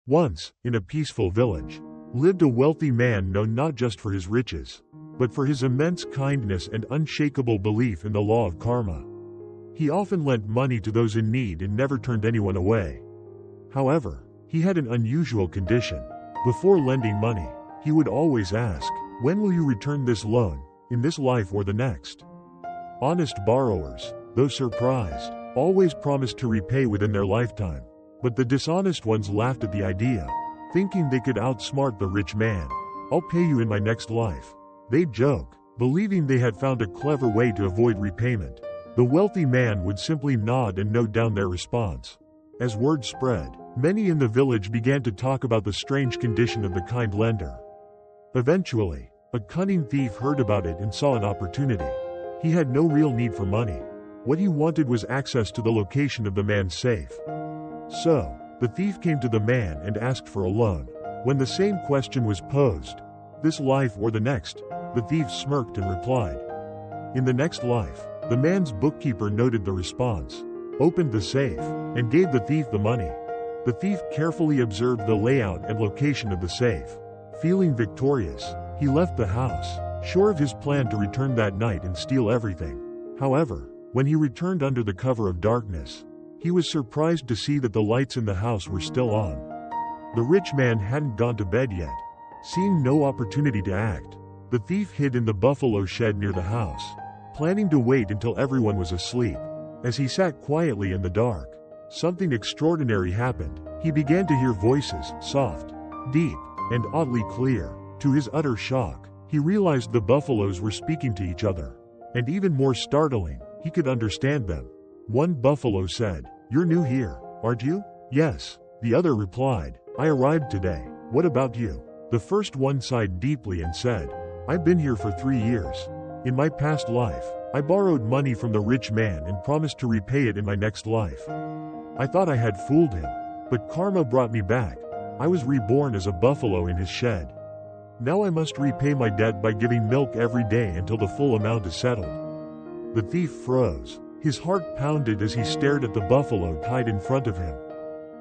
Once, in a peaceful village, lived a wealthy man known not just for his riches, but for his immense kindness and unshakable belief in the law of karma. He often lent money to those in need and never turned anyone away. However, he had an unusual condition. Before lending money, he would always ask, "When will you return this loan, in this life or the next?" Honest borrowers, though surprised, always promised to repay within their lifetime. But the dishonest ones laughed at the idea, thinking they could outsmart the rich man. "I'll pay you in my next life," they'd joke, believing they had found a clever way to avoid repayment. The wealthy man would simply nod and note down their response. As word spread, many in the village began to talk about the strange condition of the kind lender. Eventually, a cunning thief heard about it and saw an opportunity. He had no real need for money. What he wanted was access to the location of the man's safe. So, the thief came to the man and asked for a loan. When the same question was posed, "This life or the next?" the thief smirked and replied, "In the next life." The man's bookkeeper noted the response, opened the safe, and gave the thief the money. The thief carefully observed the layout and location of the safe. Feeling victorious, he left the house, sure of his plan to return that night and steal everything. However, when he returned under the cover of darkness, he was surprised to see that the lights in the house were still on. The rich man hadn't gone to bed yet. Seeing no opportunity to act, the thief hid in the buffalo shed near the house, planning to wait until everyone was asleep. As he sat quietly in the dark, something extraordinary happened. He began to hear voices, soft, deep, and oddly clear. To his utter shock, he realized the buffaloes were speaking to each other. And even more startling, he could understand them. One buffalo said, "You're new here, aren't you?" "Yes," the other replied. "I arrived today. What about you?" The first one sighed deeply and said, "I've been here for 3 years. In my past life, I borrowed money from the rich man and promised to repay it in my next life. I thought I had fooled him, but karma brought me back. I was reborn as a buffalo in his shed. Now I must repay my debt by giving milk every day until the full amount is settled." The thief froze. His heart pounded as he stared at the buffalo tied in front of him.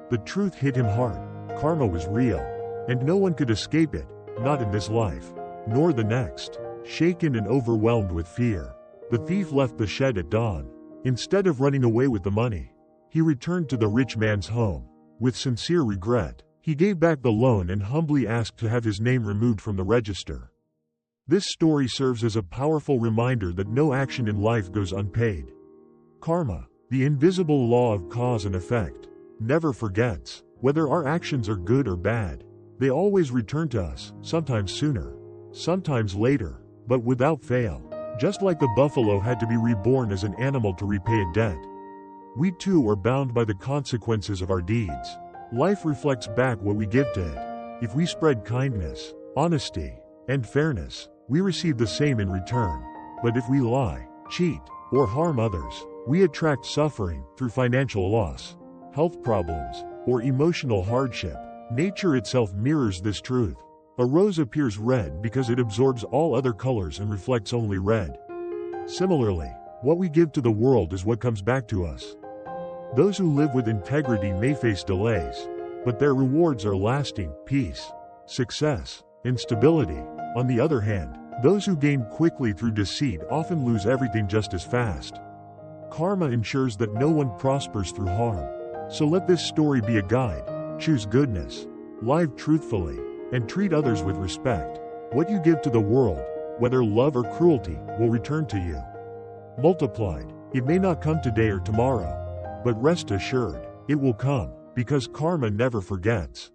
The truth hit him hard. Karma was real, and no one could escape it, not in this life, nor the next. Shaken and overwhelmed with fear, the thief left the shed at dawn. Instead of running away with the money, he returned to the rich man's home. With sincere regret, he gave back the loan and humbly asked to have his name removed from the register. This story serves as a powerful reminder that no action in life goes unpaid. Karma, the invisible law of cause and effect, never forgets. Whether our actions are good or bad, they always return to us, sometimes sooner, sometimes later, but without fail. Just like the buffalo had to be reborn as an animal to repay a debt, we too are bound by the consequences of our deeds. Life reflects back what we give to it. If we spread kindness, honesty, and fairness, we receive the same in return. But if we lie, cheat, or harm others, we attract suffering through financial loss, health problems, or emotional hardship. Nature itself mirrors this truth. A rose appears red because it absorbs all other colors and reflects only red. Similarly, what we give to the world is what comes back to us. Those who live with integrity may face delays, but their rewards are lasting: peace, success, and stability. On the other hand, those who gain quickly through deceit often lose everything just as fast. Karma ensures that no one prospers through harm. So let this story be a guide. Choose goodness, live truthfully, and treat others with respect. What you give to the world, whether love or cruelty, will return to you multiplied. It may not come today or tomorrow, but rest assured, it will come, because karma never forgets.